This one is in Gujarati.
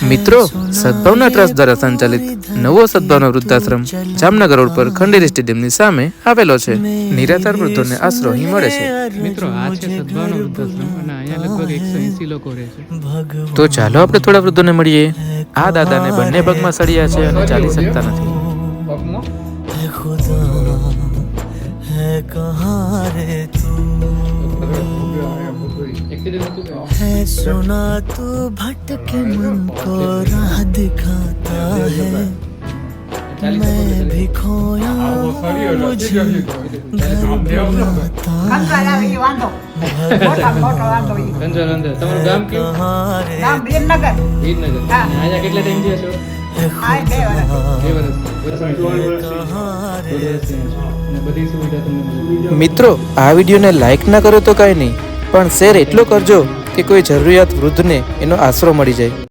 મિત્રો, સદભાવના ટ્રસ્ટ દ્વારા સંચાલિત નવો સદભાવના વૃદ્ધાશ્રમ જામનગર રોડ પર ખંડેરી સ્ટેડિયમની સામે આવેલો છે. નિરાધાર વૃદ્ધોને આશરો અહીં મળે છે. મિત્રો, આ છે સદભાવના વૃદ્ધાશ્રમ અને અહીંયા લગભગ 180 લોકો રહે છે. તો ચાલો આપણે થોડા વૃદ્ધોને મળીએ. આ દાદાને બંને પગમાં સળિયા છે અને ચાલી શકતા નથી. है सुना तू भटके मन को राह दिखाता है, मैं भी खोया मुझे घर बुलाता તમારું ગામ કયું? વિરનગર. વિરનગર. અહીંયા કેટલા ટાઈમથી છો? બધી સુવિધા તમને. મિત્રો, આ વિડીયોને લાઈક ના કરો તો કાંઈ નહીં, પણ શેર એટલો કરજો કે કોઈ જરૂરિયાત વૃદ્ધને એનો આશરો મળી જાય.